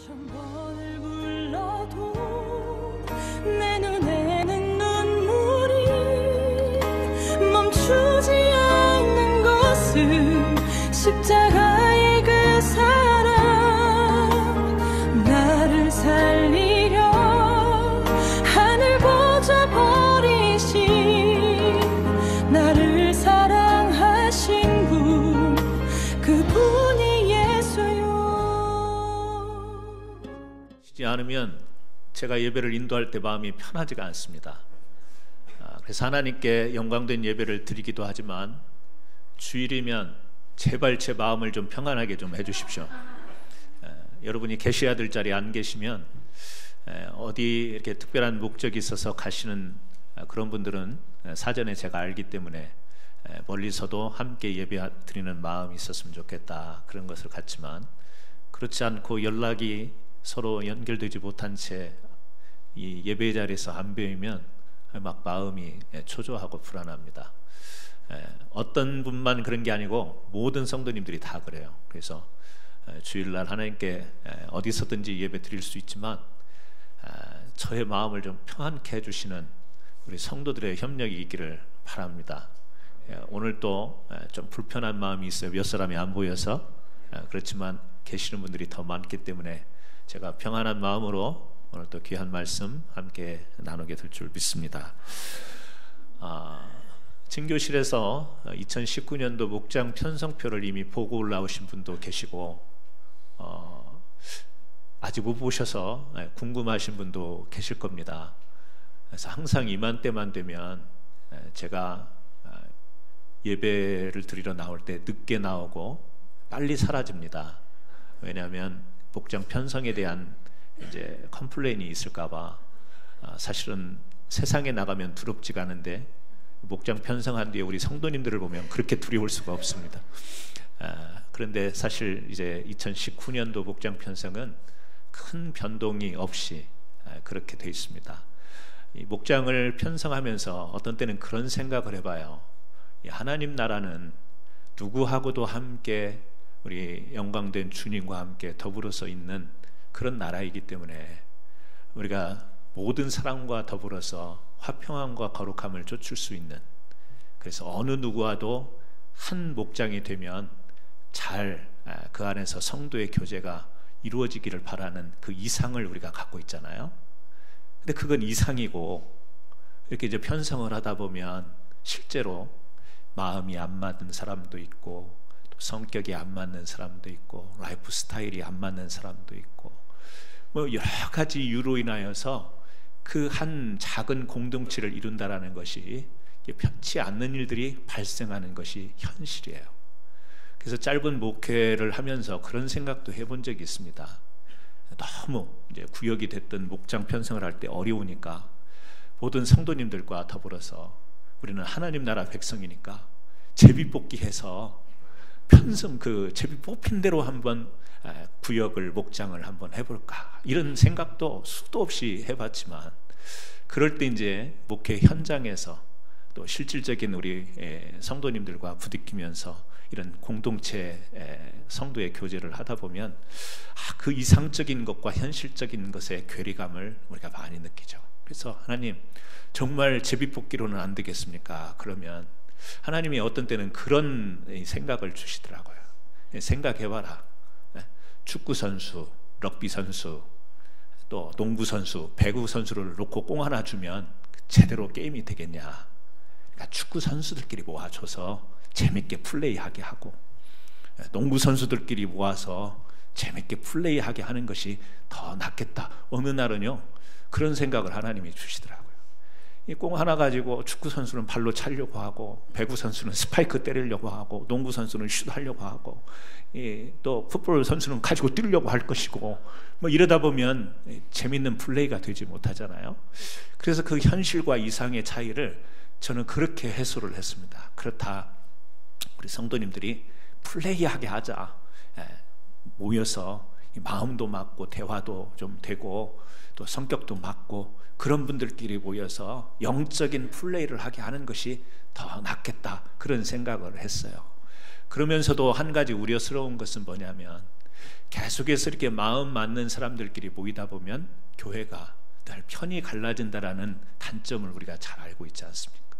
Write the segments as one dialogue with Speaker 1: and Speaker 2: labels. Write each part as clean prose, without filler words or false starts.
Speaker 1: 천 번을 불러도 내 눈에는 눈물이 멈추지 않는 것은 십자가의 그 사랑, 나를 살리려 하늘 보좌 버리신, 나를 사랑하신 분, 그분이 예수요.
Speaker 2: 쉬지 않으면 제가 예배를 인도할 때 마음이 편하지가 않습니다. 그래서 하나님께 영광된 예배를 드리기도 하지만 주일이면 제발 제 마음을 좀 평안하게 좀 해주십시오. 여러분이 계셔야 될 자리에 안 계시면 어디 이렇게 특별한 목적이 있어서 가시는 그런 분들은 사전에 제가 알기 때문에 멀리서도 함께 예배 드리는 마음이 있었으면 좋겠다, 그런 것을 갖지만 그렇지 않고 연락이 서로 연결되지 못한 채 이 예배 자리에서 안 보이면 막 마음이 초조하고 불안합니다. 어떤 분만 그런 게 아니고 모든 성도님들이 다 그래요. 그래서 주일날 하나님께 어디서든지 예배 드릴 수 있지만 저의 마음을 좀 평안케 해주시는 우리 성도들의 협력이 있기를 바랍니다. 오늘 또 좀 불편한 마음이 있어요. 몇 사람이 안 보여서. 그렇지만 계시는 분들이 더 많기 때문에 제가 평안한 마음으로 오늘 또 귀한 말씀 함께 나누게 될 줄 믿습니다. 진교실에서 2019년도 목장 편성표를 이미 보고 올라오신 분도 계시고 아직 못 보셔서 궁금하신 분도 계실 겁니다. 그래서 항상 이맘때만 되면 제가 예배를 드리러 나올 때 늦게 나오고 빨리 사라집니다. 왜냐하면 목장 편성에 대한 이제 컴플레인이 있을까봐. 사실은 세상에 나가면 두렵지가 않은데 목장 편성한 뒤에 우리 성도님들을 보면 그렇게 두려울 수가 없습니다. 그런데 사실 이제 2019년도 목장 편성은 큰 변동이 없이 그렇게 돼 있습니다. 이 목장을 편성하면서 어떤 때는 그런 생각을 해봐요. 하나님 나라는 누구하고도 함께 우리 영광된 주님과 함께 더불어서 있는 그런 나라이기 때문에 우리가 모든 사람과 더불어서 화평함과 거룩함을 좇을 수 있는, 그래서 어느 누구와도 한 목장이 되면 잘 그 안에서 성도의 교제가 이루어지기를 바라는 그 이상을 우리가 갖고 있잖아요. 근데 그건 이상이고, 이렇게 이제 편성을 하다 보면 실제로 마음이 안 맞는 사람도 있고, 또 성격이 안 맞는 사람도 있고, 라이프 스타일이 안 맞는 사람도 있고, 뭐 여러 가지 이유로 인하여서 그 한 작은 공동체를 이룬다라는 것이 편치 않는 일들이 발생하는 것이 현실이에요. 그래서 짧은 목회를 하면서 그런 생각도 해본 적이 있습니다. 너무 이제 구역이 됐던 목장 편성을 할 때 어려우니까 모든 성도님들과 더불어서 우리는 하나님 나라 백성이니까 제비뽑기해서 편성, 그 제비 뽑힌 대로 한번 구역을 목장을 한번 해볼까, 이런 생각도 수도 없이 해봤지만 그럴 때 이제 목회 현장에서 또 실질적인 우리 성도님들과 부딪히면서 이런 공동체 성도의 교제를 하다 보면 그 이상적인 것과 현실적인 것의 괴리감을 우리가 많이 느끼죠. 그래서 하나님, 정말 제비뽑기로는 안 되겠습니까? 그러면 하나님이 어떤 때는 그런 생각을 주시더라고요. 생각해봐라. 축구 선수, 럭비 선수, 또 농구 선수, 배구 선수를 놓고 공 하나 주면 제대로 게임이 되겠냐? 그러니까 축구 선수들끼리 모아줘서 재밌게 플레이하게 하고, 농구 선수들끼리 모아서 재밌게 플레이하게 하는 것이 더 낫겠다. 어느 날은요, 그런 생각을 하나님이 주시더라고요. 이 공 하나 가지고 축구 선수는 발로 차려고 하고, 배구 선수는 스파이크 때리려고 하고, 농구 선수는 슛하려고 하고, 또 풋볼 선수는 가지고 뛰려고 할 것이고, 뭐 이러다 보면 재밌는 플레이가 되지 못하잖아요. 그래서 그 현실과 이상의 차이를 저는 그렇게 해소를 했습니다. 그렇다, 우리 성도님들이 플레이하게 하자. 모여서 마음도 맞고 대화도 좀 되고 또 성격도 맞고 그런 분들끼리 모여서 영적인 플레이를 하게 하는 것이 더 낫겠다, 그런 생각을 했어요. 그러면서도 한 가지 우려스러운 것은 뭐냐면 계속해서 이렇게 마음 맞는 사람들끼리 모이다 보면 교회가 늘 편이 갈라진다라는 단점을 우리가 잘 알고 있지 않습니까?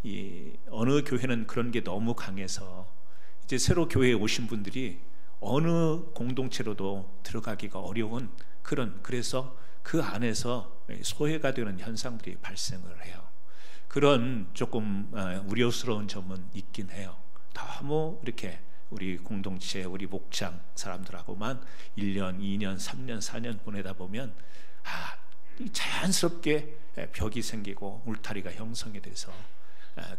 Speaker 2: 이 어느 교회는 그런 게 너무 강해서 이제 새로 교회에 오신 분들이 어느 공동체로도 들어가기가 어려운 그래서 그 안에서 소외가 되는 현상들이 발생을 해요. 그런 조금 우려스러운 점은 있긴 해요. 너무 이렇게 우리 공동체, 우리 목장 사람들하고만 1년, 2년, 3년, 4년 보내다 보면 자연스럽게 벽이 생기고 울타리가 형성이 돼서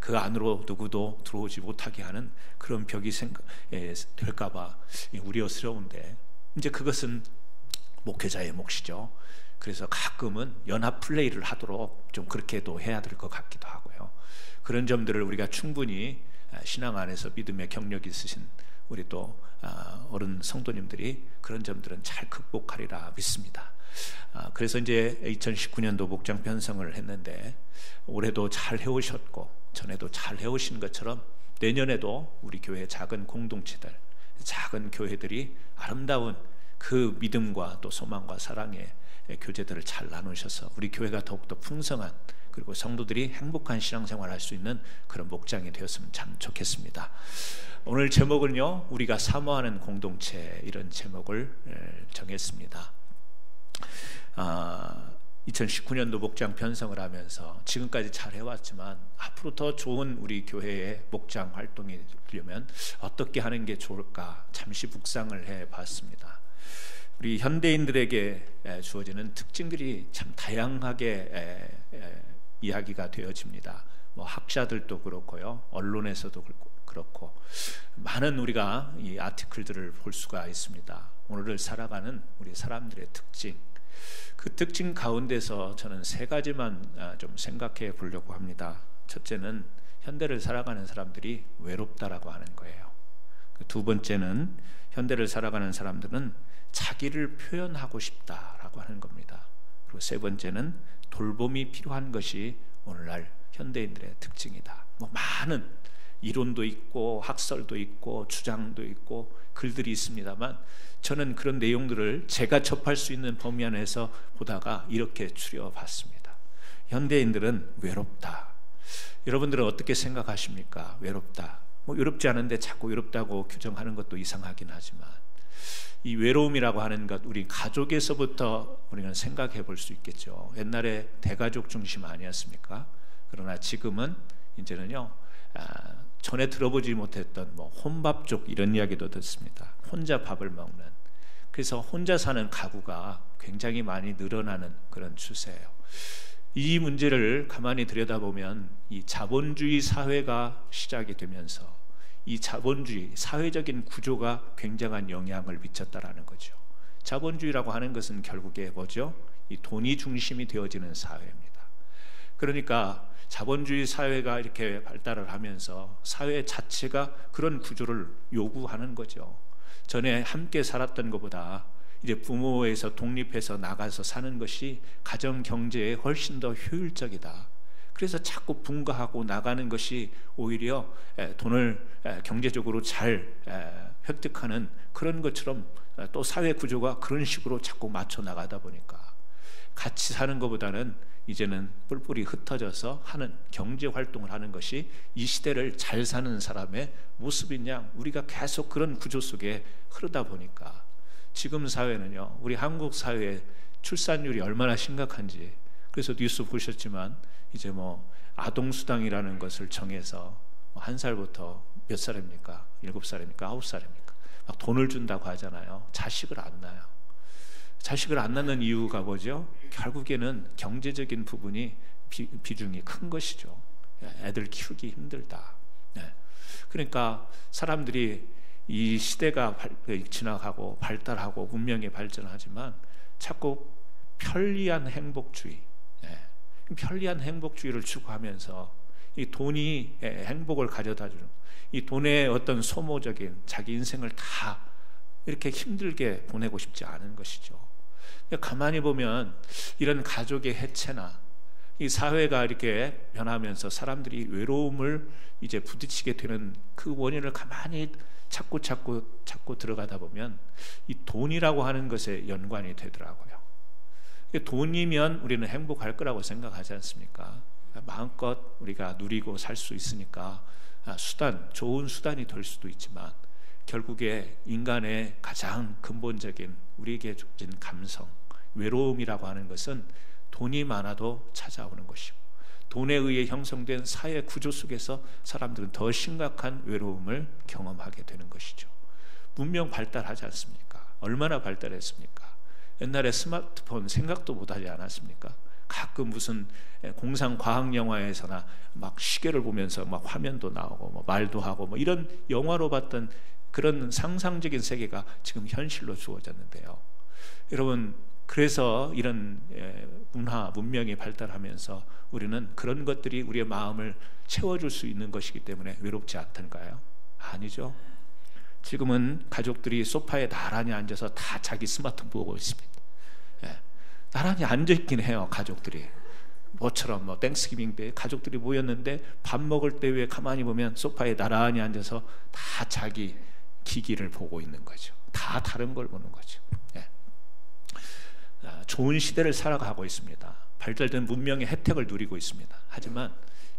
Speaker 2: 그 안으로 누구도 들어오지 못하게 하는 그런 벽이 될까봐 우려스러운데, 이제 그것은 목회자의 몫이죠. 그래서 가끔은 연합 플레이를 하도록 좀 그렇게도 해야 될 것 같기도 하고요. 그런 점들을 우리가 충분히 신앙 안에서 믿음의 경력이 있으신 우리 또 어른 성도님들이 그런 점들은 잘 극복하리라 믿습니다. 그래서 이제 2019년도 목장 편성을 했는데 올해도 잘 해오셨고 전에도 잘 해오신 것처럼 내년에도 우리 교회 작은 공동체들, 작은 교회들이 아름다운 그 믿음과 또 소망과 사랑의 교제들을 잘 나누셔서 우리 교회가 더욱더 풍성한, 그리고 성도들이 행복한 신앙생활을 할 수 있는 그런 목장이 되었으면 참 좋겠습니다. 오늘 제목은요, 우리가 사모하는 공동체, 이런 제목을 정했습니다. 2019년도 목장 편성을 하면서 지금까지 잘 해왔지만 앞으로 더 좋은 우리 교회의 목장 활동이 되려면 어떻게 하는 게 좋을까 잠시 묵상을 해봤습니다. 우리 현대인들에게 주어지는 특징들이 참 다양하게 이야기가 되어집니다. 뭐 학자들도 그렇고요, 언론에서도 그렇고 많은 우리가 이 아티클들을 볼 수가 있습니다. 오늘을 살아가는 우리 사람들의 특징, 그 특징 가운데서 저는 세 가지만 좀 생각해 보려고 합니다. 첫째는 현대를 살아가는 사람들이 외롭다라고 하는 거예요. 두 번째는 현대를 살아가는 사람들은 자기를 표현하고 싶다라고 하는 겁니다. 그리고 세 번째는 돌봄이 필요한 것이 오늘날 현대인들의 특징이다. 뭐 많은 이론도 있고 학설도 있고 주장도 있고 글들이 있습니다만 저는 그런 내용들을 제가 접할 수 있는 범위 안에서 보다가 이렇게 추려봤습니다. 현대인들은 외롭다. 여러분들은 어떻게 생각하십니까? 외롭다. 뭐 외롭지 않은데 자꾸 외롭다고 규정하는 것도 이상하긴 하지만 이 외로움이라고 하는 것, 우리 가족에서부터 우리는 생각해 볼 수 있겠죠. 옛날에 대가족 중심 아니었습니까? 그러나 지금은 이제는요, 전에 들어보지 못했던 뭐 혼밥족 이런 이야기도 듣습니다. 혼자 밥을 먹는, 그래서 혼자 사는 가구가 굉장히 많이 늘어나는 그런 추세예요. 이 문제를 가만히 들여다보면 이 자본주의 사회가 시작이 되면서 이 자본주의 사회적인 구조가 굉장한 영향을 미쳤다라는 거죠. 자본주의라고 하는 것은 결국에 뭐죠? 이 돈이 중심이 되어지는 사회입니다. 그러니까 자본주의 사회가 이렇게 발달을 하면서 사회 자체가 그런 구조를 요구하는 거죠. 전에 함께 살았던 것보다 이제 부모에서 독립해서 나가서 사는 것이 가정 경제에 훨씬 더 효율적이다. 그래서 자꾸 분가하고 나가는 것이 오히려 돈을 경제적으로 잘 획득하는 그런 것처럼 또 사회 구조가 그런 식으로 자꾸 맞춰 나가다 보니까 같이 사는 것보다는 이제는 뿔뿔이 흩어져서 하는 경제 활동을 하는 것이 이 시대를 잘 사는 사람의 모습인 양 우리가 계속 그런 구조 속에 흐르다 보니까 지금 사회는요, 우리 한국 사회의 출산율이 얼마나 심각한지, 그래서 뉴스 보셨지만 이제 뭐 아동수당이라는 것을 정해서 1살부터 몇 살입니까? 7살입니까? 9살입니까? 막 돈을 준다고 하잖아요. 자식을 안 낳아요. 자식을 안 낳는 이유가 뭐죠? 결국에는 경제적인 부분이 비중이 큰 것이죠. 애들 키우기 힘들다. 네. 그러니까 사람들이 이 시대가 지나가고 발달하고 문명이 발전하지만 자꾸 편리한 행복주의, 편리한 행복주의를 추구하면서 이 돈이 행복을 가져다 주는, 이 돈의 어떤 소모적인 자기 인생을 다 이렇게 힘들게 보내고 싶지 않은 것이죠. 가만히 보면 이런 가족의 해체나 이 사회가 이렇게 변하면서 사람들이 외로움을 이제 부딪히게 되는 그 원인을 가만히 자꾸 들어가다 보면 이 돈이라고 하는 것에 연관이 되더라고요. 돈이면 우리는 행복할 거라고 생각하지 않습니까? 마음껏 우리가 누리고 살 수 있으니까 좋은 수단이 될 수도 있지만 결국에 인간의 가장 근본적인 우리에게 주어진 감성, 외로움이라고 하는 것은 돈이 많아도 찾아오는 것이고, 돈에 의해 형성된 사회 구조 속에서 사람들은 더 심각한 외로움을 경험하게 되는 것이죠. 문명 발달하지 않습니까? 얼마나 발달했습니까? 옛날에 스마트폰 생각도 못하지 않았습니까? 가끔 무슨 공상 과학 영화에서나 막 시계를 보면서 막 화면도 나오고 뭐 말도 하고 뭐 이런 영화로 봤던 그런 상상적인 세계가 지금 현실로 주어졌는데요. 여러분, 그래서 이런 문화, 문명이 발달하면서 우리는 그런 것들이 우리의 마음을 채워줄 수 있는 것이기 때문에 외롭지 않던가요? 아니죠. 지금은 가족들이 소파에 나란히 앉아서 다 자기 스마트폰 보고 있습니다. 나란히 앉아있긴 해요. 가족들이 뭐처럼 땡스기빙 때 가족들이 모였는데 밥 먹을 때 왜 가만히 보면 소파에 나란히 앉아서 다 자기 기기를 보고 있는 거죠. 다 다른 걸 보는 거죠. 좋은 시대를 살아가고 있습니다. 발달된 문명의 혜택을 누리고 있습니다. 하지만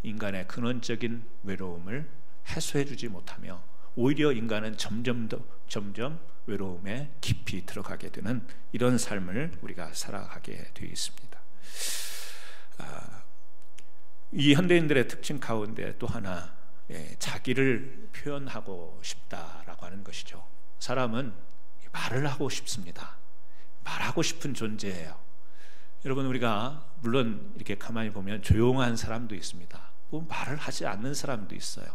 Speaker 2: 인간의 근원적인 외로움을 해소해주지 못하며 오히려 인간은 점점 외로움에 깊이 들어가게 되는 이런 삶을 우리가 살아가게 되어 있습니다. 이 현대인들의 특징 가운데 또 하나, 자기를 표현하고 싶다라고 하는 것이죠. 사람은 말을 하고 싶습니다. 말하고 싶은 존재예요. 여러분, 우리가 물론 이렇게 가만히 보면 조용한 사람도 있습니다. 뭐 말을 하지 않는 사람도 있어요.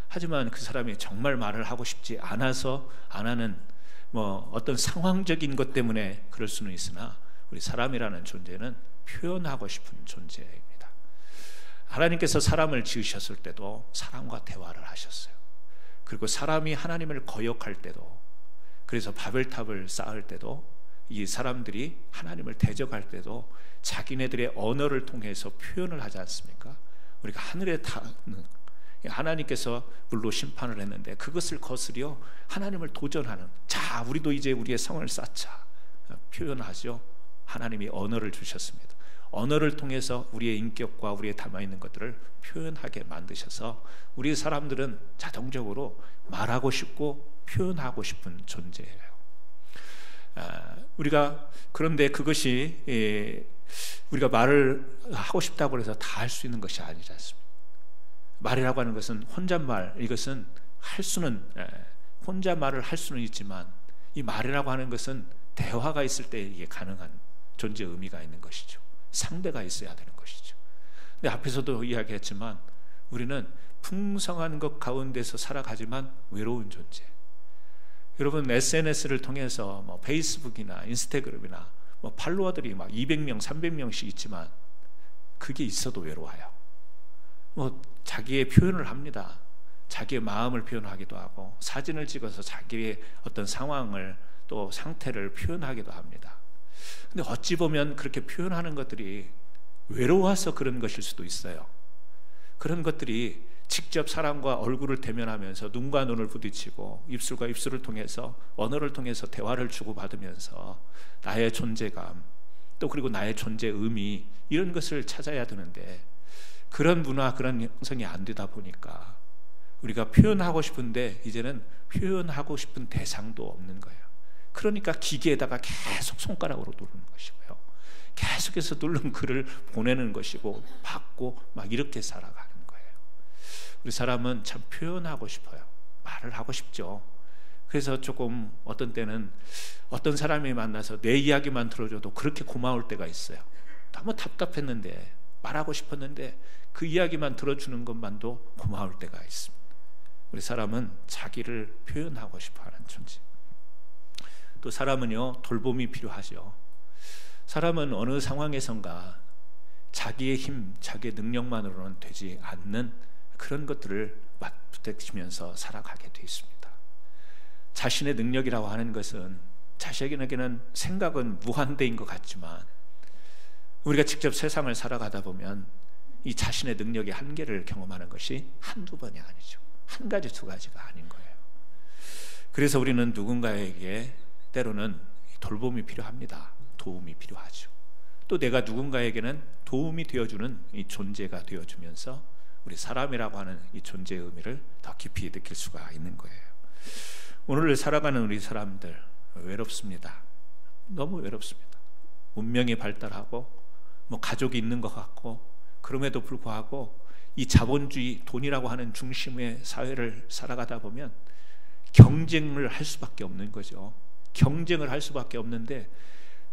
Speaker 2: 하지만 그 사람이 정말 말을 하고 싶지 않아서 안 하는 어떤 상황적인 것 때문에 그럴 수는 있으나, 우리 사람이라는 존재는 표현하고 싶은 존재입니다. 하나님께서 사람을 지으셨을 때도 사람과 대화를 하셨어요. 그리고 사람이 하나님을 거역할 때도, 그래서 바벨탑을 쌓을 때도, 이 사람들이 하나님을 대적할 때도 자기네들의 언어를 통해서 표현을 하지 않습니까? 우리가 하늘에 닿는 하나님께서 물로 심판을 했는데 그것을 거스려 하나님을 도전하는, 자, 우리도 이제 우리의 성을 쌓자 표현하죠. 하나님이 언어를 주셨습니다. 언어를 통해서 우리의 인격과 우리의 담아있는 것들을 표현하게 만드셔서 우리 사람들은 자동적으로 말하고 싶고 표현하고 싶은 존재예요. 우리가 그런데 그것이 우리가 말을 하고 싶다고 해서 다 할 수 있는 것이 아니지 않습니까? 말이라고 하는 것은 혼잣말, 이것은 혼자 말을 할 수는 있지만 이 말이라고 하는 것은 대화가 있을 때 이게 가능한 존재 의미가 있는 것이죠. 상대가 있어야 되는 것이죠. 근데 앞에서도 이야기했지만 우리는 풍성한 것 가운데서 살아가지만 외로운 존재. 여러분, SNS를 통해서 페이스북이나 인스타그램이나 팔로워들이 막 200명, 300명씩 있지만 그게 있어도 외로워요. 자기의 표현을 합니다. 자기의 마음을 표현하기도 하고 사진을 찍어서 자기의 어떤 상황을 또 상태를 표현하기도 합니다. 근데 어찌 보면 그렇게 표현하는 것들이 외로워서 그런 것일 수도 있어요. 그런 것들이 직접 사람과 얼굴을 대면하면서 눈과 눈을 부딪히고 입술과 입술을 통해서 언어를 통해서 대화를 주고받으면서 나의 존재감, 또 그리고 나의 존재 의미, 이런 것을 찾아야 되는데 그런 문화, 그런 형성이 안 되다 보니까 우리가 표현하고 싶은데 이제는 표현하고 싶은 대상도 없는 거예요. 그러니까 기계에다가 계속 손가락으로 누르는 것이고요, 계속해서 누른 글을 보내는 것이고 받고 막 이렇게 살아가는 거예요. 우리 사람은 참 표현하고 싶어요. 말을 하고 싶죠. 그래서 조금 어떤 때는 어떤 사람이 만나서 내 이야기만 들어줘도 그렇게 고마울 때가 있어요. 너무 답답했는데, 말하고 싶었는데 그 이야기만 들어주는 것만도 고마울 때가 있습니다. 우리 사람은 자기를 표현하고 싶어하는 존재. 또 사람은요, 돌봄이 필요하죠. 사람은 어느 상황에선가 자기의 힘, 자기의 능력만으로는 되지 않는 그런 것들을 맞부딪히면서 살아가게 되어 있습니다. 자신의 능력이라고 하는 것은 자신에게는 생각은 무한대인 것 같지만 우리가 직접 세상을 살아가다 보면 이 자신의 능력의 한계를 경험하는 것이 한두 번이 아니죠. 한 가지, 두 가지가 아닌 거예요. 그래서 우리는 누군가에게 때로는 돌봄이 필요합니다. 도움이 필요하죠. 또 내가 누군가에게는 도움이 되어주는 이 존재가 되어주면서 우리 사람이라고 하는 이 존재의 의미를 더 깊이 느낄 수가 있는 거예요. 오늘 살아가는 우리 사람들 외롭습니다. 너무 외롭습니다. 문명이 발달하고 가족이 있는 것 같고, 그럼에도 불구하고 이 자본주의, 돈이라고 하는 중심의 사회를 살아가다 보면 경쟁을 할 수밖에 없는 거죠. 경쟁을 할 수밖에 없는데,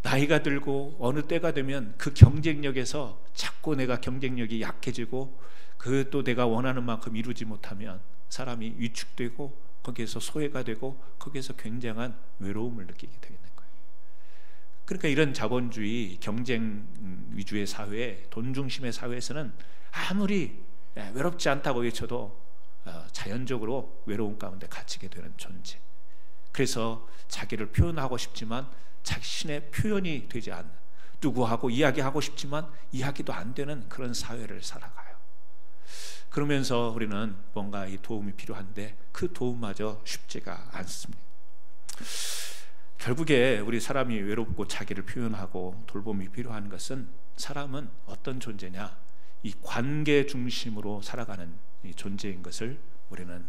Speaker 2: 나이가 들고 어느 때가 되면 그 경쟁력에서 자꾸 내가 경쟁력이 약해지고, 그 또 내가 원하는 만큼 이루지 못하면 사람이 위축되고, 거기에서 소외가 되고, 거기에서 굉장한 외로움을 느끼게 되겠는 거예요. 그러니까 이런 자본주의, 경쟁 위주의 사회, 돈 중심의 사회에서는 아무리 외롭지 않다고 외쳐도 자연적으로 외로움 가운데 갇히게 되는 존재. 그래서 자기를 표현하고 싶지만 자신의 표현이 되지 않는, 누구하고 이야기하고 싶지만 이야기도 안 되는 그런 사회를 살아가요. 그러면서 우리는 뭔가 이 도움이 필요한데 그 도움마저 쉽지가 않습니다. 결국에 우리 사람이 외롭고 자기를 표현하고 돌봄이 필요한 것은, 사람은 어떤 존재냐, 이 관계 중심으로 살아가는 이 존재인 것을 우리는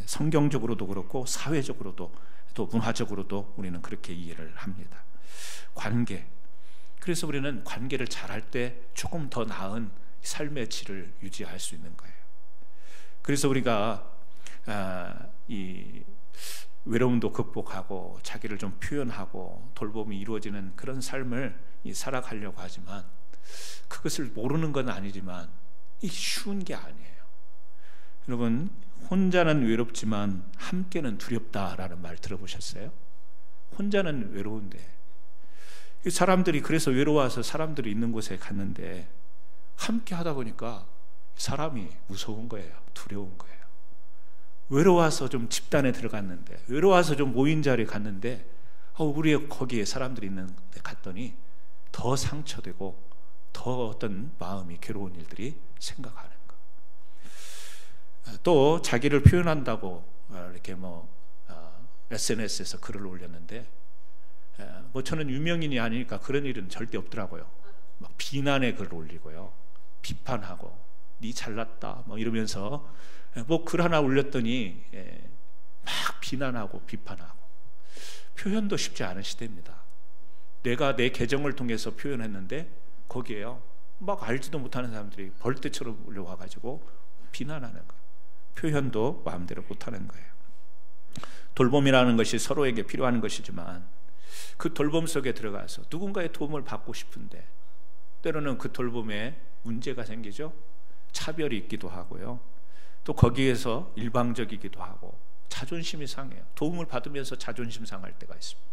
Speaker 2: 성경적으로도 그렇고 사회적으로도 또 문화적으로도 우리는 그렇게 이해를 합니다. 관계. 그래서 우리는 관계를 잘할 때 조금 더 나은 삶의 질을 유지할 수 있는 거예요. 그래서 우리가 이 외로움도 극복하고 자기를 좀 표현하고 돌봄이 이루어지는 그런 삶을 살아가려고 하지만, 그것을 모르는 건 아니지만 이 쉬운 게 아니에요. 여러분, 혼자는 외롭지만 함께는 두렵다라는 말 들어보셨어요? 혼자는 외로운데, 사람들이 그래서 외로워서 사람들이 있는 곳에 갔는데 함께 하다 보니까 사람이 무서운 거예요. 두려운 거예요. 외로워서 좀 집단에 들어갔는데, 외로워서 좀 모인 자리에 갔는데, 우리 거기에 사람들이 있는 데 갔더니 더 상처되고 더 어떤 마음이 괴로운 일들이 생각하는 거. 또 자기를 표현한다고 이렇게 SNS에서 글을 올렸는데, 저는 유명인이 아니니까 그런 일은 절대 없더라고요. 막 비난의 글을 올리고요, 비판하고 니 잘났다 이러면서 글 하나 올렸더니 막 비난하고 비판하고. 표현도 쉽지 않은 시대입니다. 내가 내 계정을 통해서 표현했는데 거기에요 막 알지도 못하는 사람들이 벌떼처럼 올려와가지고 비난하는 거예요. 표현도 마음대로 못하는 거예요. 돌봄이라는 것이 서로에게 필요한 것이지만, 그 돌봄 속에 들어가서 누군가의 도움을 받고 싶은데 때로는 그 돌봄에 문제가 생기죠. 차별이 있기도 하고요, 또 거기에서 일방적이기도 하고 자존심이 상해요. 도움을 받으면서 자존심 상할 때가 있습니다.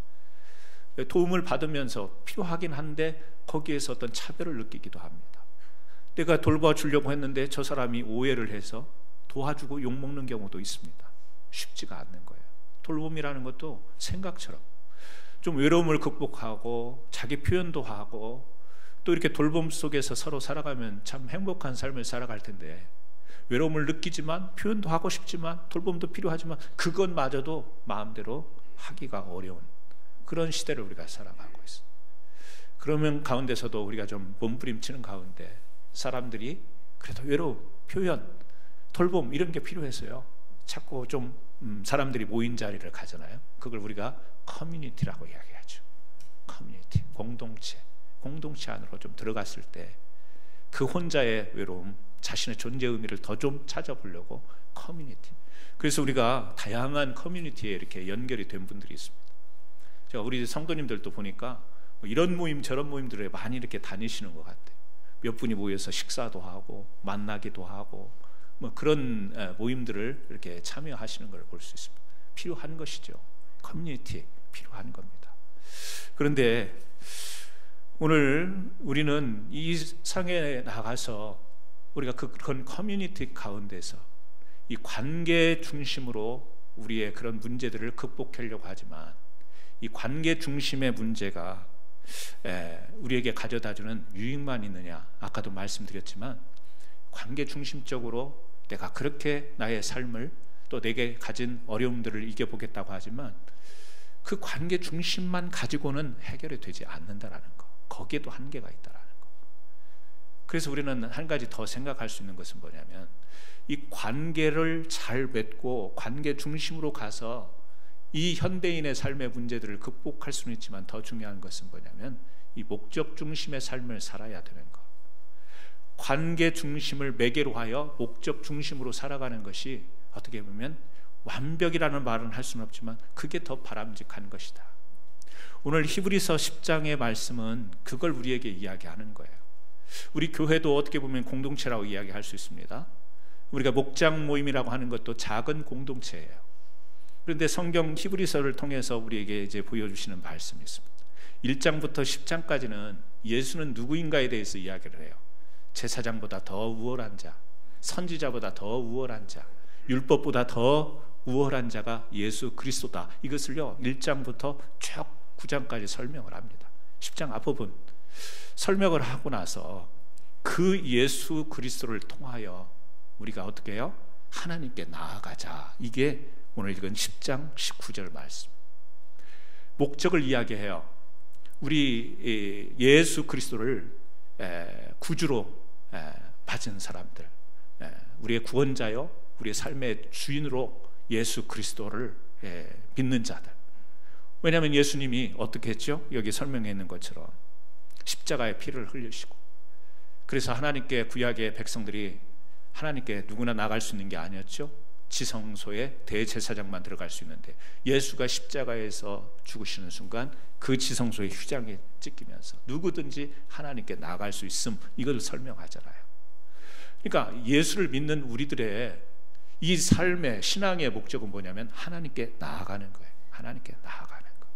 Speaker 2: 도움을 받으면서 필요하긴 한데 거기에서 어떤 차별을 느끼기도 합니다. 내가 돌봐주려고 했는데 저 사람이 오해를 해서 도와주고 욕먹는 경우도 있습니다. 쉽지가 않는 거예요. 돌봄이라는 것도 생각처럼 좀 외로움을 극복하고 자기 표현도 하고 또 이렇게 돌봄 속에서 서로 살아가면 참 행복한 삶을 살아갈 텐데, 외로움을 느끼지만 표현도 하고 싶지만 돌봄도 필요하지만 그것마저도 마음대로 하기가 어려운 그런 시대를 우리가 살아가고 있어요. 그러면 가운데서도 우리가 좀 몸부림치는 가운데 사람들이 그래도 외로움, 표현, 돌봄 이런 게 필요해서요 자꾸 좀 사람들이 모인 자리를 가잖아요. 그걸 우리가 커뮤니티라고 이야기하죠. 커뮤니티, 공동체 안으로 좀 들어갔을 때 그 혼자의 외로움, 자신의 존재 의미를 더 좀 찾아보려고 커뮤니티. 그래서 우리가 다양한 커뮤니티에 이렇게 연결이 된 분들이 있습니다. 제가 우리 성도님들도 보니까 이런 모임 저런 모임들에 많이 이렇게 다니시는 것 같아요. 몇 분이 모여서 식사도 하고 만나기도 하고 그런 모임들을 이렇게 참여하시는 걸 볼 수 있습니다. 필요한 것이죠. 커뮤니티 필요한 겁니다. 그런데 오늘 우리는 이 상에 나가서 우리가 그런 커뮤니티 가운데서 이 관계 중심으로 우리의 그런 문제들을 극복하려고 하지만, 이 관계 중심의 문제가 우리에게 가져다주는 유익만 있느냐, 아까도 말씀드렸지만 관계 중심적으로 내가 그렇게 나의 삶을 또 또 내게 가진 어려움들을 이겨보겠다고 하지만 그 관계 중심만 가지고는 해결이 되지 않는다라는 거, 거기에도 한계가 있다라는 거. 그래서 우리는 한 가지 더 생각할 수 있는 것은 뭐냐면, 이 관계를 잘 맺고 관계 중심으로 가서 이 현대인의 삶의 문제들을 극복할 수는 있지만, 더 중요한 것은 뭐냐면 이 목적 중심의 삶을 살아야 되는 거. 관계 중심을 매개로 하여 목적 중심으로 살아가는 것이 어떻게 보면 완벽이라는 말은 할 수는 없지만 그게 더 바람직한 것이다. 오늘 히브리서 10장의 말씀은 그걸 우리에게 이야기하는 거예요. 우리 교회도 어떻게 보면 공동체라고 이야기할 수 있습니다. 우리가 목장 모임이라고 하는 것도 작은 공동체예요. 그런데 성경 히브리서를 통해서 우리에게 이제 보여주시는 말씀이 있습니다. 1장부터 10장까지는 예수는 누구인가에 대해서 이야기를 해요. 제사장보다 더 우월한 자, 선지자보다 더 우월한 자, 율법보다 더 우월한 자가 예수 그리스도다. 이것을요 1장부터 쭉 9장까지 설명을 합니다. 10장 앞부분 설명을 하고 나서 그 예수 그리스도를 통하여 우리가 어떻게 해요? 하나님께 나아가자. 이게 오늘 읽은 10장 19절 말씀. 목적을 이야기해요. 우리 예수 그리스도를 구주로 받은 사람들, 우리의 구원자요, 우리의 삶의 주인으로 예수 그리스도를 믿는 자들. 왜냐하면 예수님이 어떻게 했죠? 여기 설명해 있는 것처럼 십자가의 피를 흘리시고, 그래서 하나님께 구약의 백성들이 하나님께 누구나 나갈 수 있는 게 아니었죠. 지성소에 대제사장만 들어갈 수 있는데, 예수가 십자가에서 죽으시는 순간 그 지성소의 휘장이 찢기면서 누구든지 하나님께 나갈 수 있음, 이걸 설명하잖아요. 그러니까 예수를 믿는 우리들의 이 삶의 신앙의 목적은 뭐냐면 하나님께 나아가는 거예요. 하나님께 나아가는 거.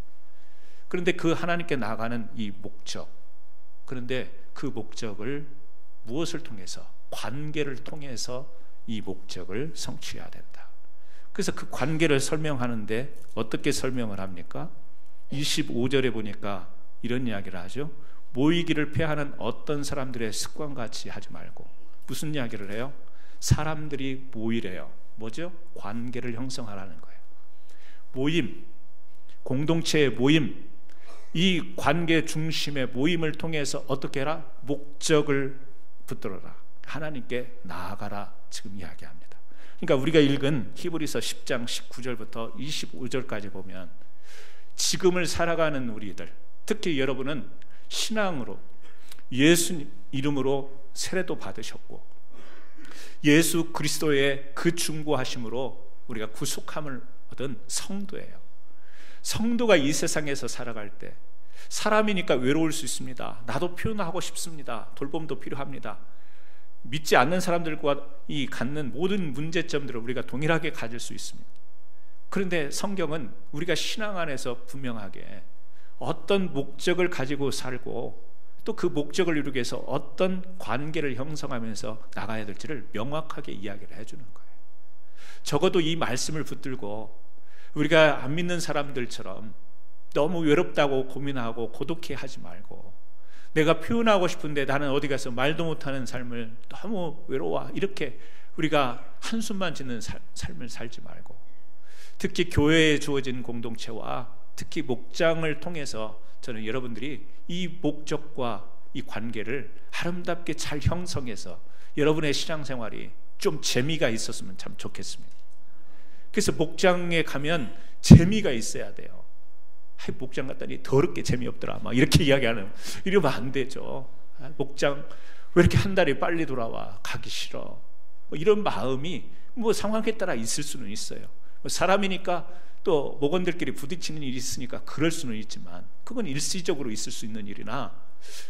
Speaker 2: 그런데 그 하나님께 나아가는 이 목적, 그런데 그 목적을 무엇을 통해서? 관계를 통해서 이 목적을 성취해야 된다. 그래서 그 관계를 설명하는데 어떻게 설명을 합니까? 25절에 보니까 이런 이야기를 하죠. 모이기를 패하는 어떤 사람들의 습관같이 하지 말고. 무슨 이야기를 해요? 사람들이 모이래요. 뭐죠? 관계를 형성하라는 거예요. 모임, 공동체의 모임, 이 관계 중심의 모임을 통해서 어떻게 해라? 목적을 붙들어라. 하나님께 나아가라. 지금 이야기합니다. 그러니까 우리가 읽은 히브리서 10장 19절부터 25절까지 보면 지금을 살아가는 우리들, 특히 여러분은 신앙으로 예수 이름으로 세례도 받으셨고 예수 그리스도의 그 중보하심으로 우리가 구속함을 얻은 성도예요. 성도가 이 세상에서 살아갈 때 사람이니까 외로울 수 있습니다. 나도 표현하고 싶습니다. 돌봄도 필요합니다. 믿지 않는 사람들과 이 갖는 모든 문제점들을 우리가 동일하게 가질 수 있습니다. 그런데 성경은 우리가 신앙 안에서 분명하게 어떤 목적을 가지고 살고 또 그 목적을 이루기 위해서 어떤 관계를 형성하면서 나가야 될지를 명확하게 이야기를 해주는 거예요. 적어도 이 말씀을 붙들고 우리가 안 믿는 사람들처럼 너무 외롭다고 고민하고 고독해 하지 말고, 내가 표현하고 싶은데 나는 어디 가서 말도 못하는 삶을 너무 외로워, 이렇게 우리가 한숨만 짓는 삶을 살지 말고, 특히 교회에 주어진 공동체와 특히 목장을 통해서 저는 여러분들이 이 목적과 이 관계를 아름답게 잘 형성해서 여러분의 신앙생활이 좀 재미가 있었으면 참 좋겠습니다. 그래서 목장에 가면 재미가 있어야 돼요. 목장 갔더니 더럽게 재미없더라, 막 이렇게 이야기하는, 이러면 안 되죠. 목장 왜 이렇게 한 달이 빨리 돌아와, 가기 싫어, 뭐 이런 마음이 뭐 상황에 따라 있을 수는 있어요. 사람이니까 또 목원들끼리 부딪히는 일이 있으니까 그럴 수는 있지만 그건 일시적으로 있을 수 있는 일이나,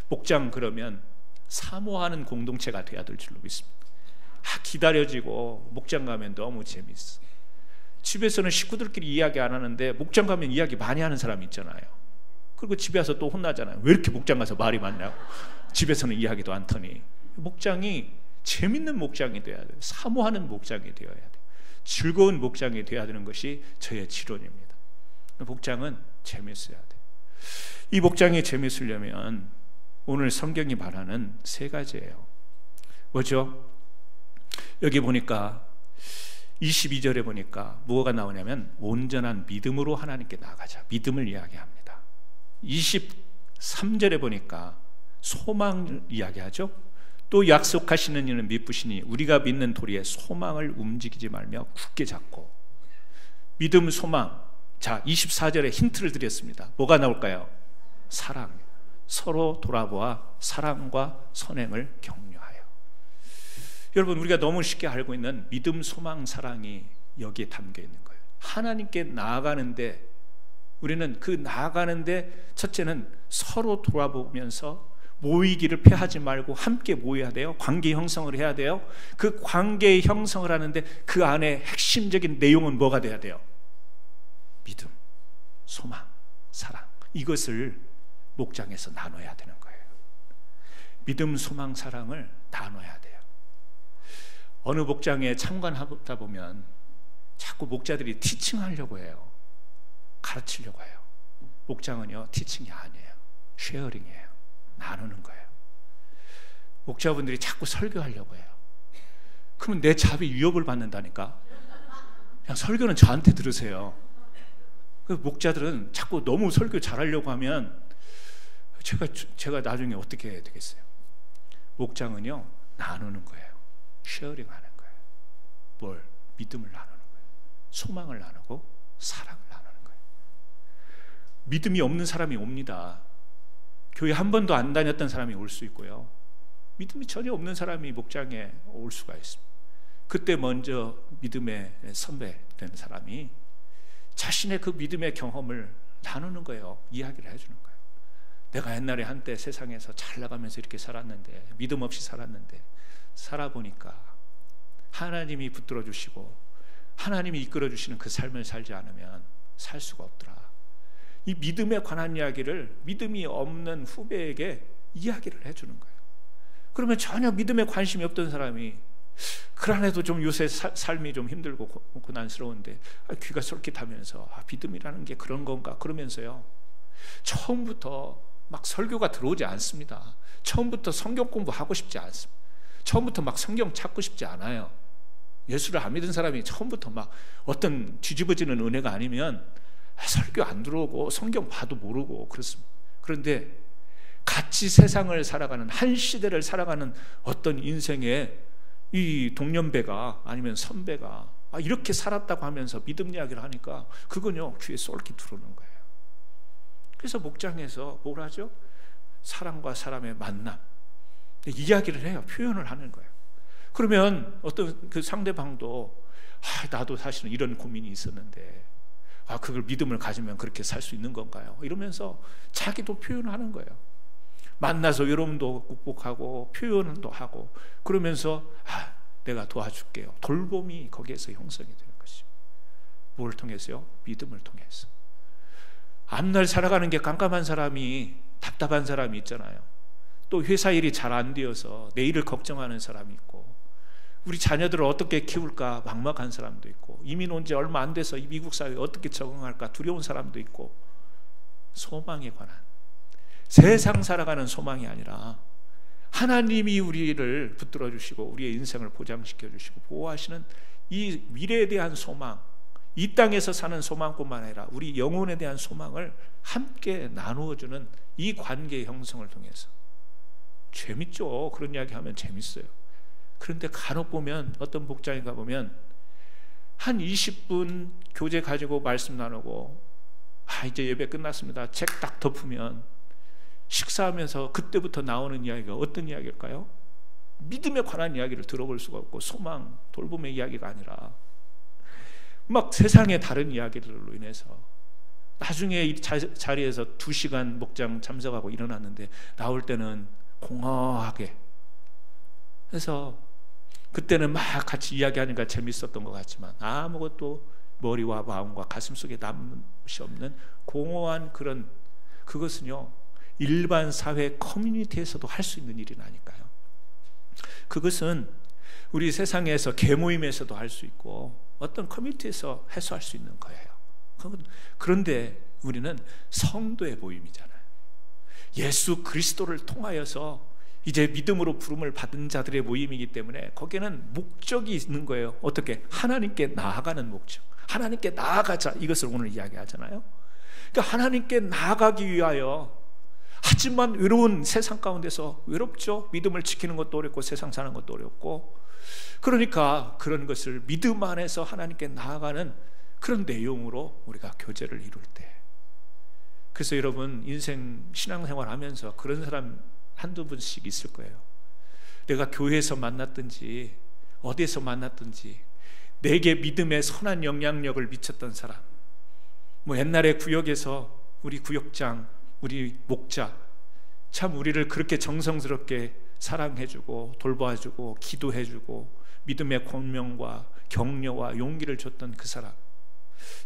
Speaker 2: 목장 그러면 사모하는 공동체가 돼야 될 줄로 믿습니다. 기다려지고 목장 가면 너무 재밌어. 집에서는 식구들끼리 이야기 안 하는데 목장 가면 이야기 많이 하는 사람 있잖아요. 그리고 집에 와서 또 혼나잖아요. 왜 이렇게 목장 가서 말이 많냐고. 집에서는 이야기도 안 터니. 목장이 재밌는 목장이 돼야 돼요. 사모하는 목장이 되어야 돼요. 즐거운 목장이 되어야 되는 것이 저의 지론입니다. 목장은 재밌어야 돼요. 이 목장이 재밌으려면 오늘 성경이 말하는 세 가지예요. 뭐죠? 여기 보니까
Speaker 3: 22절에 보니까 뭐가 나오냐면 온전한 믿음으로 하나님께 나아가자. 믿음을 이야기합니다. 23절에 보니까 소망을 이야기하죠. 또 약속하시는 이는 미쁘시니 우리가 믿는 도리에 소망을 움직이지 말며 굳게 잡고. 믿음, 소망. 자, 24절에 힌트를 드렸습니다. 뭐가 나올까요? 사랑. 서로 돌아보아 사랑과 선행을 격려하여. 여러분, 우리가 너무 쉽게 알고 있는 믿음, 소망, 사랑이 여기에 담겨 있는 거예요. 하나님께 나아가는데, 우리는 그 나아가는데 첫째는 서로 돌아보면서 모이기를 피하지 말고 함께 모여야 돼요. 관계 형성을 해야 돼요. 그 관계 형성을 하는데 그 안에 핵심적인 내용은 뭐가 돼야 돼요? 믿음, 소망, 사랑. 이것을 목장에서 나눠야 되는 거예요. 믿음, 소망, 사랑을 나눠야 돼요. 어느 목장에 참관하다 보면 자꾸 목자들이 티칭하려고 해요. 가르치려고 해요. 목장은요, 티칭이 아니에요. 쉐어링이에요. 나누는 거예요. 목자분들이 자꾸 설교하려고 해요. 그러면 내 잡이 위협을 받는다니까. 그냥 설교는 저한테 들으세요. 그 목자들은 자꾸 너무 설교 잘하려고 하면 제가 나중에 어떻게 해야 되겠어요? 목장은요, 나누는 거예요. 쉐어링 하는 거예요. 뭘? 믿음을 나누는 거예요. 소망을 나누고 사랑을 나누는 거예요. 믿음이 없는 사람이 옵니다. 교회 한 번도 안 다녔던 사람이 올 수 있고요. 믿음이 전혀 없는 사람이 목장에 올 수가 있습니다. 그때 먼저 믿음의 선배 된 사람이 자신의 그 믿음의 경험을 나누는 거예요. 이야기를 해주는 거예요. 내가 옛날에 한때 세상에서 잘 나가면서 이렇게 살았는데, 믿음 없이 살았는데 살아보니까 하나님이 붙들어 주시고 하나님이 이끌어 주시는 그 삶을 살지 않으면 살 수가 없더라. 이 믿음에 관한 이야기를 믿음이 없는 후배에게 이야기를 해주는 거예요. 그러면 전혀 믿음에 관심이 없던 사람이, 그러나도 좀 요새 삶이 좀 힘들고 고난스러운데 귀가 솔깃하면서 믿음이라는 게 그런 건가 그러면서요, 처음부터 막 설교가 들어오지 않습니다. 처음부터 성경 공부하고 싶지 않습니다. 처음부터 막 성경 찾고 싶지 않아요. 예수를 안 믿은 사람이 처음부터 막 어떤 뒤집어지는 은혜가 아니면 설교 안 들어오고 성경 봐도 모르고 그렇습니다. 그런데 같이 세상을 살아가는, 한 시대를 살아가는 어떤 인생의 이 동년배가 아니면 선배가 이렇게 살았다고 하면서 믿음 이야기를 하니까 그건요, 귀에 쏠깃 들어오는 거예요. 그래서 목장에서 뭘 하죠? 사람과 사람의 만남, 이야기를 해요. 표현을 하는 거예요. 그러면 어떤 그 상대방도 나도 사실은 이런 고민이 있었는데 그걸 믿음을 가지면 그렇게 살 수 있는 건가요? 이러면서 자기도 표현을 하는 거예요. 만나서 외로움도 극복하고 표현도 하고 그러면서 내가 도와줄게요. 돌봄이 거기에서 형성이 되는 것이죠. 뭘 통해서요? 믿음을 통해서. 앞날 살아가는 게 깜깜한 사람이, 답답한 사람이 있잖아요. 또 회사 일이 잘 안 되어서 내일을 걱정하는 사람이 있고, 우리 자녀들을 어떻게 키울까 막막한 사람도 있고, 이민 온 지 얼마 안 돼서 이 미국 사회에 어떻게 적응할까 두려운 사람도 있고, 소망에 관한, 세상 살아가는 소망이 아니라 하나님이 우리를 붙들어 주시고 우리의 인생을 보장시켜 주시고 보호하시는 이 미래에 대한 소망, 이 땅에서 사는 소망뿐만 아니라 우리 영혼에 대한 소망을 함께 나누어 주는 이 관계 형성을 통해서. 재밌죠. 그런 이야기 하면 재밌어요. 그런데 간혹 보면 어떤 목장에 가보면 한 20분 교제 가지고 말씀 나누고 이제 예배 끝났습니다. 책 딱 덮으면 식사하면서 그때부터 나오는 이야기가 어떤 이야기일까요? 믿음에 관한 이야기를 들어볼 수가 없고 소망, 돌봄의 이야기가 아니라 막 세상의 다른 이야기들로 인해서 나중에 이 자리에서 2시간 목장 참석하고 일어났는데 나올 때는 공허하게 해서 그때는 막 같이 이야기하니까 재밌었던 것 같지만 아무것도 머리와 마음과 가슴 속에 남은 것이 없는 공허한 그런, 그것은요 일반 사회 커뮤니티에서도 할 수 있는 일이 아닐까요? 그것은 우리 세상에서 계모임에서도 할 수 있고 어떤 커뮤니티에서 해소할 수 있는 거예요. 그런데 우리는 성도의 모임이잖아요. 예수 그리스도를 통하여서 이제 믿음으로 부름을 받은 자들의 모임이기 때문에 거기에는 목적이 있는 거예요. 어떻게? 하나님께 나아가는 목적. 하나님께 나아가자, 이것을 오늘 이야기하잖아요. 그러니까 하나님께 나아가기 위하여, 하지만 외로운 세상 가운데서 외롭죠. 믿음을 지키는 것도 어렵고 세상 사는 것도 어렵고. 그러니까 그런 것을 믿음 안에서 하나님께 나아가는 그런 내용으로 우리가 교제를 이룰 때, 그래서 여러분 인생 신앙생활 하면서 그런 사람 한두 분씩 있을 거예요. 내가 교회에서 만났든지 어디에서 만났든지 내게 믿음의 선한 영향력을 미쳤던 사람, 뭐 옛날에 구역에서 우리 구역장, 우리 목자, 참 우리를 그렇게 정성스럽게 사랑해주고 돌봐주고 기도해주고 믿음의 권명과 격려와 용기를 줬던 그 사람,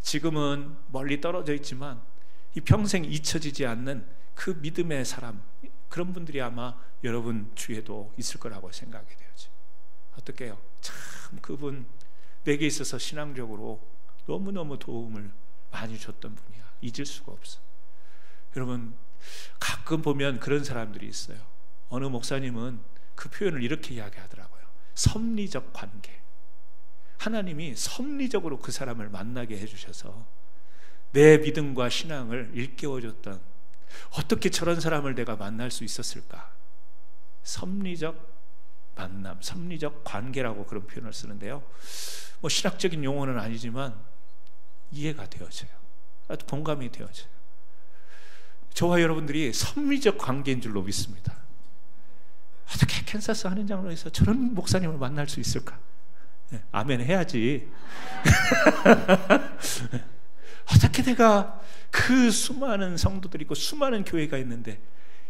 Speaker 3: 지금은 멀리 떨어져 있지만 이 평생 잊혀지지 않는 그 믿음의 사람, 그런 분들이 아마 여러분 주위에도 있을 거라고 생각이 되어져. 어떻게 해요? 참 그분 내게 있어서 신앙적으로 너무너무 도움을 많이 줬던 분이야. 잊을 수가 없어. 여러분 가끔 보면 그런 사람들이 있어요. 어느 목사님은 그 표현을 이렇게 이야기하더라고요. 섭리적 관계. 하나님이 섭리적으로 그 사람을 만나게 해주셔서 내 믿음과 신앙을 일깨워줬던, 어떻게 저런 사람을 내가 만날 수 있었을까? 섭리적 만남, 섭리적 관계라고 그런 표현을 쓰는데요, 뭐 신학적인 용어는 아니지만 이해가 되어져요. 아주 공감이 되어져요. 저와 여러분들이 섭리적 관계인 줄로 믿습니다. 어떻게 캔사스 한인 장로에서 저런 목사님을 만날 수 있을까? 네, 아멘 해야지. 어떻게 내가 그 수많은 성도들이 있고 수많은 교회가 있는데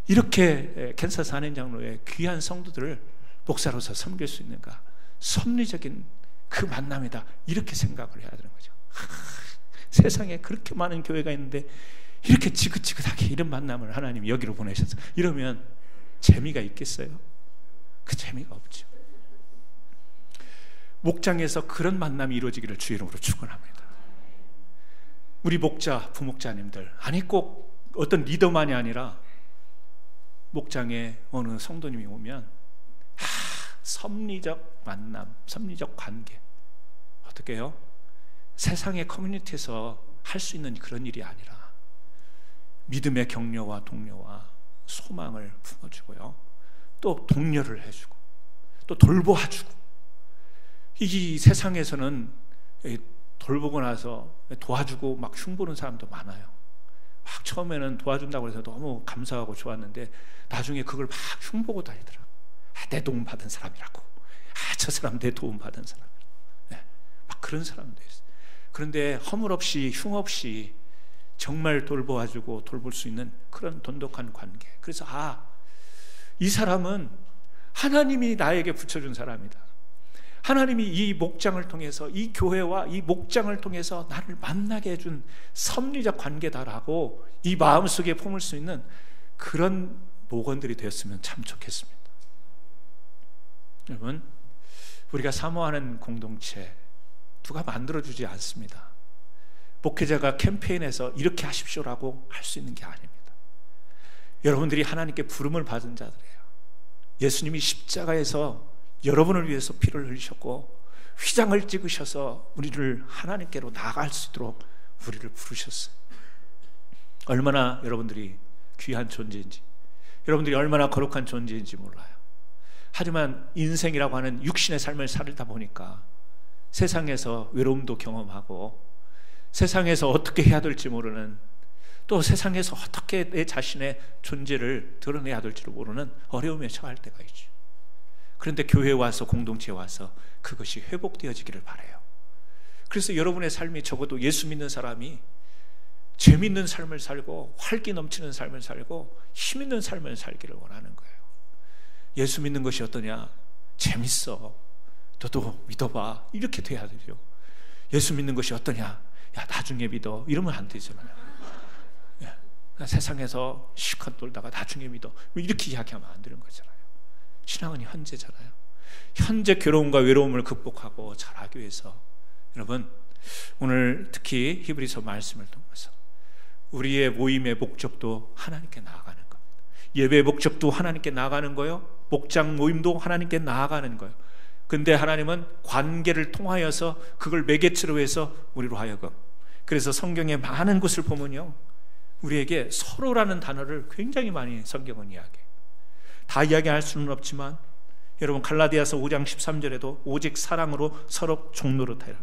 Speaker 3: 이렇게 캔사스 한인 장로의 귀한 성도들을 목사로서 섬길 수 있는가? 섭리적인 그 만남이다, 이렇게 생각을 해야 되는 거죠. 세상에 그렇게 많은 교회가 있는데 이렇게 지긋지긋하게 이런 만남을 하나님이 여기로 보내셔서, 이러면 재미가 있겠어요? 그 재미가 없죠. 목장에서 그런 만남이 이루어지기를 주의 이름으로 축원합니다. 우리 목자, 부목자님들, 아니 꼭 어떤 리더만이 아니라 목장에 어느 성도님이 오면 섭리적 만남, 섭리적 관계. 어떻게 해요? 세상의 커뮤니티에서 할 수 있는 그런 일이 아니라 믿음의 격려와 동료와 소망을 품어주고요, 또 독려를 해주고 또 돌보아주고. 이 세상에서는 돌보고 나서 도와주고 막 흉보는 사람도 많아요. 막 처음에는 도와준다고 해서 너무 감사하고 좋았는데 나중에 그걸 막 흉보고 다니더라. 내 도움 받은 사람이라고. 저 사람 내 도움 받은 사람. 네, 막 그런 사람도 있어요. 그런데 허물 없이 흉 없이 정말 돌보아주고 돌볼 수 있는 그런 돈독한 관계. 그래서 이 사람은 하나님이 나에게 붙여준 사람이다. 하나님이 이 목장을 통해서, 이 교회와 이 목장을 통해서 나를 만나게 해준 섭리적 관계다라고 이 마음속에 품을 수 있는 그런 목원들이 되었으면 참 좋겠습니다. 여러분, 우리가 사모하는 공동체 누가 만들어주지 않습니다. 목회자가 캠페인에서 이렇게 하십시오라고 할 수 있는 게 아닙니다. 여러분들이 하나님께 부름을 받은 자들이에요. 예수님이 십자가에서 여러분을 위해서 피를 흘리셨고 휘장을 찍으셔서 우리를 하나님께로 나아갈 수 있도록 우리를 부르셨어요. 얼마나 여러분들이 귀한 존재인지, 여러분들이 얼마나 거룩한 존재인지 몰라요. 하지만 인생이라고 하는 육신의 삶을 살다 보니까 세상에서 외로움도 경험하고 세상에서 어떻게 해야 될지 모르는, 또 세상에서 어떻게 내 자신의 존재를 드러내야 될지를 모르는 어려움에 처할 때가 있죠. 그런데 교회에 와서, 공동체에 와서 그것이 회복되어지기를 바라요. 그래서 여러분의 삶이 적어도 예수 믿는 사람이 재밌는 삶을 살고 활기 넘치는 삶을 살고 힘 있는 삶을 살기를 원하는 거예요. 예수 믿는 것이 어떠냐? 재밌어. 너도 믿어봐. 이렇게 돼야 되죠. 예수 믿는 것이 어떠냐? 야, 나중에 믿어. 이러면 안 되잖아요. 세상에서 실컷 놀다가 나중에 믿어. 이렇게 이야기하면 안 되는 거잖아요. 신앙은 현재잖아요. 현재 괴로움과 외로움을 극복하고 잘하기 위해서 여러분, 오늘 특히 히브리서 말씀을 통해서 우리의 모임의 목적도 하나님께 나아가는 겁니다. 예배의 목적도 하나님께 나아가는 거요, 목장 모임도 하나님께 나아가는 거예요. 근데 하나님은 관계를 통하여서 그걸 매개체로 해서 우리로 하여금, 그래서 성경의 많은 곳을 보면요, 우리에게 서로라는 단어를 굉장히 많이 성경은 이야기해요. 다 이야기할 수는 없지만 여러분, 갈라디아서 5장 13절에도 오직 사랑으로 서로 종노릇하라.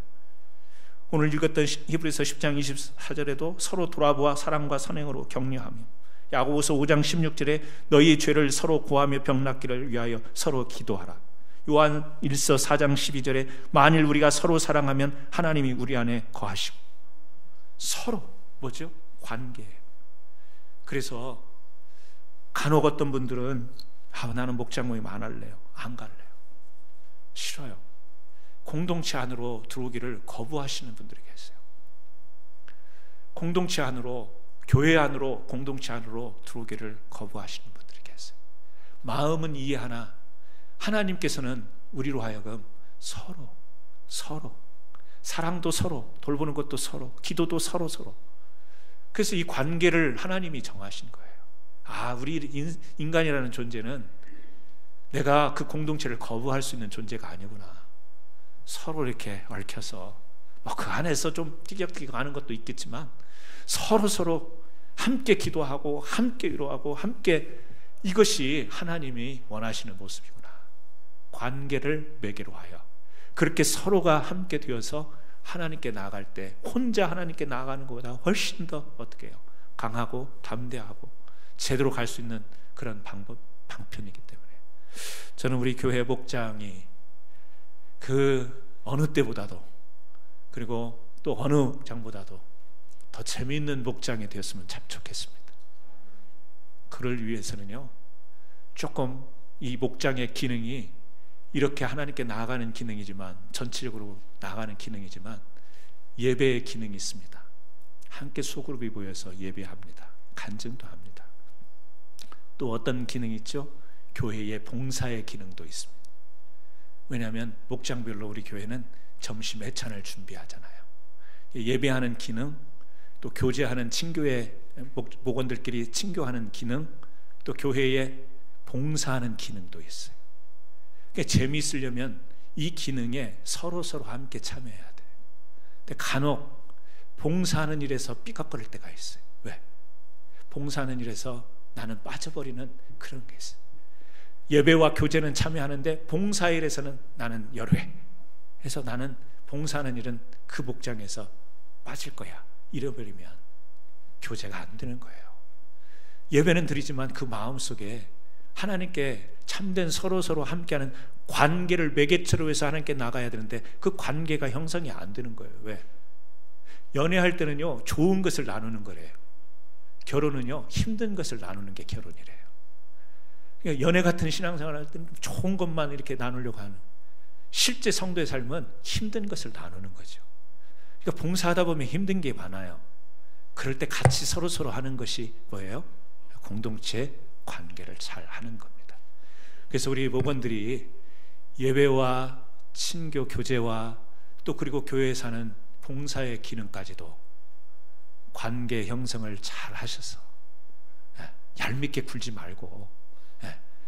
Speaker 3: 오늘 읽었던 히브리서 10장 24절에도 서로 돌아보아 사랑과 선행으로 격려하며, 야고보서 5장 16절에 너희 죄를 서로 고하며 병 낫기를 위하여 서로 기도하라. 요한 1서 4장 12절에 만일 우리가 서로 사랑하면 하나님이 우리 안에 거하시고. 서로 뭐죠? 관계예요. 그래서 간혹 어떤 분들은 나는 목장 모임 안 할래요, 안 갈래요, 싫어요. 공동체 안으로 들어오기를 거부하시는 분들이 계세요. 공동체 안으로, 교회 안으로, 공동체 안으로 들어오기를 거부하시는 분들이 계세요. 마음은 이해하나 하나님께서는 우리로 하여금 서로 사랑도 서로, 돌보는 것도 서로, 기도도 서로. 그래서 이 관계를 하나님이 정하신 거예요. 우리 인간이라는 존재는 내가 그 공동체를 거부할 수 있는 존재가 아니구나. 서로 이렇게 얽혀서 그 안에서 좀 띠격띠격 하는 것도 있겠지만 서로 함께 기도하고 함께 위로하고 함께, 이것이 하나님이 원하시는 모습이구나. 관계를 매개로 하여 그렇게 서로가 함께 되어서 하나님께 나아갈 때 혼자 하나님께 나아가는 것보다 훨씬 더 어떻게 해요? 강하고 담대하고 제대로 갈 수 있는 그런 방편이기 때문에 저는 우리 교회 목장이 그 어느 때보다도, 그리고 또 어느 장보다도 더 재미있는 목장이 되었으면 참 좋겠습니다. 그를 위해서는요, 조금 이 목장의 기능이 이렇게 하나님께 나아가는 기능이지만, 전체적으로 나아가는 기능이지만 예배의 기능이 있습니다. 함께 소그룹이 모여서 예배합니다. 간증도 합니다. 또 어떤 기능이 있죠? 교회의 봉사의 기능도 있습니다. 왜냐하면 목장별로 우리 교회는 점심 예찬을 준비하잖아요. 예배하는 기능, 또 교제하는 친교회 목원들끼리 친교하는 기능, 또 교회에 봉사하는 기능도 있어요. 그러니까 재미있으려면 이 기능에 서로 함께 참여해야 돼요. 근데 간혹 봉사하는 일에서 삐걱거릴 때가 있어요. 왜? 봉사하는 일에서 나는 빠져버리는 그런 게 있어요. 예배와 교제는 참여하는데 봉사일에서는 나는 열외 해서 나는 봉사하는 일은 그 목장에서 빠질 거야, 잃어버리면 교제가 안 되는 거예요. 예배는 드리지만 그 마음속에 하나님께 참된 서로 함께하는 관계를 매개체로 해서 하나님께 나가야 되는데 그 관계가 형성이 안 되는 거예요. 왜? 연애할 때는요, 좋은 것을 나누는 거래요. 결혼은요, 힘든 것을 나누는 게 결혼이래요. 그러니까 연애 같은 신앙생활 할 때는 좋은 것만 이렇게 나누려고 하는, 실제 성도의 삶은 힘든 것을 나누는 거죠. 그러니까 봉사하다 보면 힘든 게 많아요. 그럴 때 같이 서로 하는 것이 뭐예요? 공동체 관계를 잘 하는 겁니다. 그래서 우리 목원들이 예배와 친교 교제와 또 그리고 교회에 사는 봉사의 기능까지도 관계 형성을 잘 하셔서 얄밉게 굴지 말고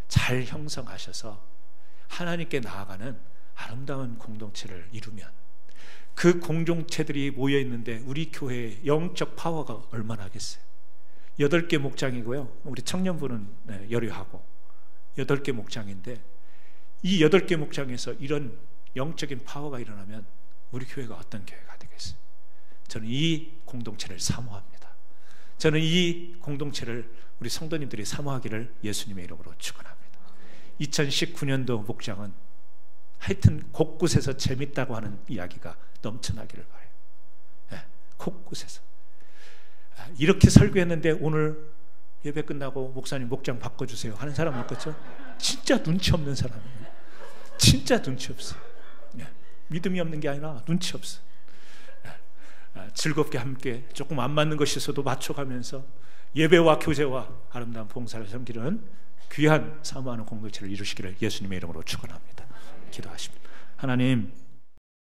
Speaker 3: 잘 형성하셔서 하나님께 나아가는 아름다운 공동체를 이루면, 그 공동체들이 모여 있는데 우리 교회의 영적 파워가 얼마나 하겠어요? 8개 목장이고요. 우리 청년부는 여류하고 8개 목장인데, 이 8개 목장에서 이런 영적인 파워가 일어나면 우리 교회가 어떤 교회가 되겠어요? 저는 이 공동체를 사모합니다. 저는 이 공동체를 우리 성도님들이 사모하기를 예수님의 이름으로 축원합니다. 2019년도 목장은 하여튼 곳곳에서 재밌다고 하는 이야기가 넘쳐나기를 바라요. 곳곳에서 이렇게 설교했는데 오늘 예배 끝나고 목사님 목장 바꿔주세요 하는 사람 없겠죠? 진짜 눈치 없는 사람이에요. 진짜 눈치 없어요. 믿음이 없는 게 아니라 눈치 없어요. 즐겁게 함께 조금 안 맞는 것이 있어도 맞춰가면서 예배와 교제와 아름다운 봉사를 섬기는 귀한 사모하는 공동체를 이루시기를 예수님의 이름으로 축원합니다. 기도하십니다. 하나님,